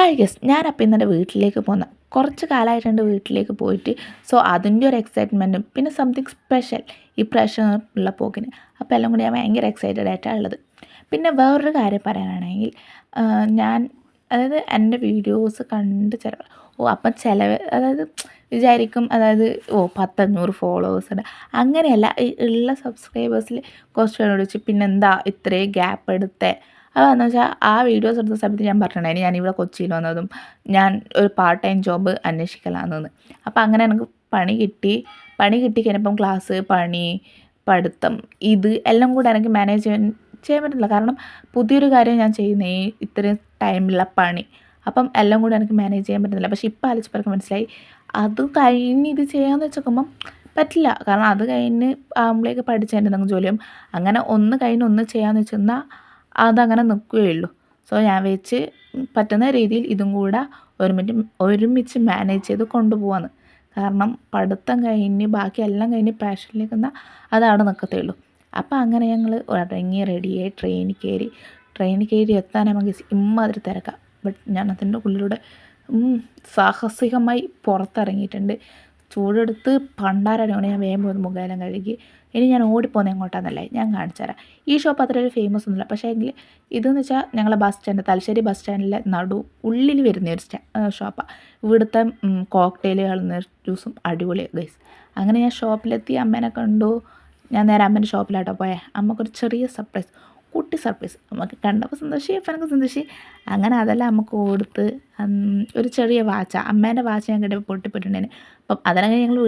Hi guess ഞാനപ്പോൾ ഇന്നെൻ്റെ വീട്ടിലേക്ക് പോന്ന കുറച്ച് കാലമായിട്ടുണ്ട് വീട്ടിലേക്ക് പോയിട്ട്. സോ അതിൻ്റെ ഒരു എക്സൈറ്റ്മെൻറ്റും പിന്നെ സംതിങ് സ്പെഷ്യൽ ഈ പ്രാവശ്യം ഉള്ള പോക്കിന്. അപ്പോൾ എല്ലാം കൂടി ഞാൻ ഭയങ്കര എക്സൈറ്റഡ് ആയിട്ടാണ് ഉള്ളത്. പിന്നെ വേറൊരു കാര്യം പറയാനാണെങ്കിൽ ഞാൻ അതായത് എൻ്റെ വീഡിയോസ് കണ്ട് അപ്പം ചിലവ് അതായത് വിചാരിക്കും അതായത് 500 ഫോളോവേഴ്സ് ഉണ്ട്. അങ്ങനെയല്ല, ഈ ഉള്ള സബ്സ്ക്രൈബേഴ്സിൽ കുറച്ച് പേരോട് ചോദിച്ചു പിന്നെന്താ ഇത്രയും ഗ്യാപ്പ് എടുത്തേ. അതെന്ന് വെച്ചാൽ ആ വീഡിയോസ് എടുത്ത സമയത്ത് ഞാൻ പറഞ്ഞിട്ടുണ്ടായിരുന്നു ഞാനിവിടെ കൊച്ചിയിൽ വന്നതും ഞാൻ ഒരു പാർട്ട് ടൈം ജോബ് അന്വേഷിക്കലാണെന്ന്. അപ്പോൾ അങ്ങനെ എനിക്ക് പണി കിട്ടി കഴിഞ്ഞപ്പം ക്ലാസ്, പണി, പഠിത്തം ഇത് എല്ലാം കൂടെ എനിക്ക് മാനേജ് ചെയ്യാൻ പറ്റില്ല. കാരണം പുതിയൊരു കാര്യം ഞാൻ ചെയ്യുന്നേ ഇത്രയും ടൈമിലുള്ള പണി, അപ്പം എല്ലാം കൂടെ എനിക്ക് മാനേജ് ചെയ്യാൻ പറ്റുന്നില്ല. പക്ഷേ ഇപ്പോൾ ആലോചിച്ചപ്പോൾ മനസ്സിലായി അത് കഴിഞ്ഞ് ഇത് ചെയ്യാമെന്ന് വെച്ചോക്കുമ്പം പറ്റില്ല. കാരണം അത് കഴിഞ്ഞ് ആകുമ്പോഴേക്ക് പഠിച്ചതിൻ്റെ എന്തെങ്കിലും ജോലിയും അങ്ങനെ ഒന്ന് കഴിഞ്ഞ് ഒന്ന് ചെയ്യാമെന്ന് വെച്ചെന്നാൽ അതങ്ങനെ നിൽക്കുകയുള്ളൂ. സോ ഞാൻ വെച്ച് പറ്റുന്ന രീതിയിൽ ഇതും കൂടെ ഒരുമിച്ച് മാനേജ് ചെയ്ത് കൊണ്ടുപോകാമെന്ന്. കാരണം പഠിത്തം കഴിഞ്ഞ് ബാക്കി എല്ലാം കഴിഞ്ഞ് പാഷനിലേക്ക് എന്നാൽ അതവിടെ നിൽക്കത്തേ ഉള്ളൂ. അപ്പോൾ അങ്ങനെ ഞങ്ങൾ ഇറങ്ങി റെഡിയായി ട്രെയിനിൽ കയറി എത്താൻ നമുക്ക് ഇമ്മാതിരി തിരക്കാം. ബട്ട് ഞാൻ അതിൻ്റെ ഉള്ളിലൂടെ സാഹസികമായി പുറത്തിറങ്ങിയിട്ടുണ്ട്. ചൂടെടുത്ത് പണ്ടാരടിയാണ്. ഞാൻ വേഗം പോയി മുഖമെല്ലാം കഴുകി. ഇനി ഞാൻ ഓടിപ്പോകുന്നത് എങ്ങോട്ടാണെന്നല്ലേ ഞാൻ കാണിച്ചു തരാം. ഈ ഷോപ്പ് അത്ര ഒരു ഫേമസ് ഒന്നുമില്ല. പക്ഷേ എങ്കിൽ ഇതെന്ന് വെച്ചാൽ ഞങ്ങളെ ബസ് സ്റ്റാൻഡ്, തലശ്ശേരി ബസ് സ്റ്റാൻഡിലെ ഉള്ളിൽ വരുന്ന ഒരു ഷോപ്പാണ്. ഇവിടുത്തെ കോക്ടെയിലുകൾ ജ്യൂസും അടിപൊളിയാണ് ഗൈസ്. അങ്ങനെ ഞാൻ ഷോപ്പിലെത്തി അമ്മേനെ കണ്ടു. ഞാൻ നേരെ അമ്മേൻ്റെ ഷോപ്പിലാട്ടോ പോയത്. അമ്മക്കൊരു ചെറിയ സർപ്രൈസ്, കുട്ടി സർപ്രൈസ്. നമുക്ക് കണ്ടപ്പോൾ സന്തോഷി, എനിക്ക് സന്തോഷി. അങ്ങനെ അതെല്ലാം നമുക്ക് കൊടുത്ത് ഒരു ചെറിയ വാച്ച, അമ്മേൻ്റെ വാച്ച് ഞാൻ കിട്ടിയപ്പോൾ പൊട്ടിപ്പോയിട്ടുണ്ടായിരുന്നു. അപ്പം അതെല്ലാം ഞങ്ങൾ